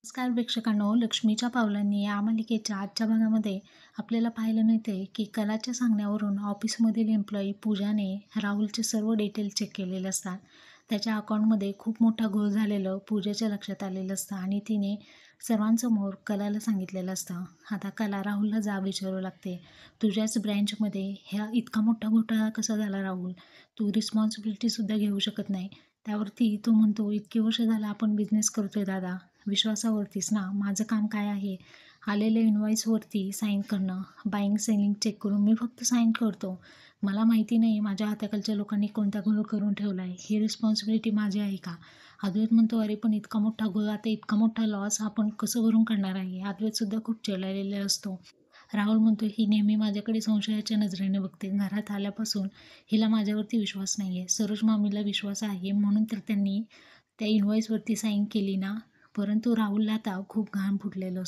नमस्कार प्रेक्षकांनो, लक्ष्मीच्या पावलांनी या मालिकेच्या आजच्या भागामध्ये आपल्याला पाहायला मिळते की कलाच्या सांगण्यावरून ऑफिसमधील एम्प्लॉई पूजाने राहुलचे सर्व डिटेल्स चेक केलेले असतात. त्याच्या अकाउंटमध्ये खूप मोठा घोळ झालेलं पूजेच्या लक्षात आलेलं असतं आणि तिने सर्वांसमोर कलाला सांगितलेलं असतं. आता कला राहुलला जाब विचारू लागते, तुझ्याच ब्रँचमध्ये ह्या इतका मोठा घोटाळा कसा झाला राहुल? तू रिस्पॉन्सिबिलिटीसुद्धा घेऊ शकत नाही. त्यावरती तो म्हणतो, इतकी वर्ष झालं आपण बिझनेस करतोय दादा, विश्वासावरतीच ना. माझं काम काय आहे? आलेल्या इन्व्हॉइसवरती साईन करणं, बाईंग सेलिंग चेक करून मी फक्त साईन करतो. मला माहिती नाही माझ्या हाताखालच्या लोकांनी कोणता घोळ करून ठेवला आहे. ही रिस्पॉन्सिबिलिटी माझी आहे का? अद्वैत म्हणतो, अरे पण इतका मोठा घोळ, आता इतका मोठा लॉस आपण कसं भरून काढणार आहे? अद्वैतसुद्धा खूप चिडलेला असतो. राहुल म्हणतो, ही नेहमी माझ्याकडे संशयाच्या नजरेने बघते. घरात आल्यापासून हिला माझ्यावरती विश्वास नाही आहे. सरोज मामीला विश्वास आहे म्हणून तर त्यांनी त्या इन्व्हॉइसवरती साईन केली ना. परंतु राहुलला आता खूप घाम फुटलेलं असतं.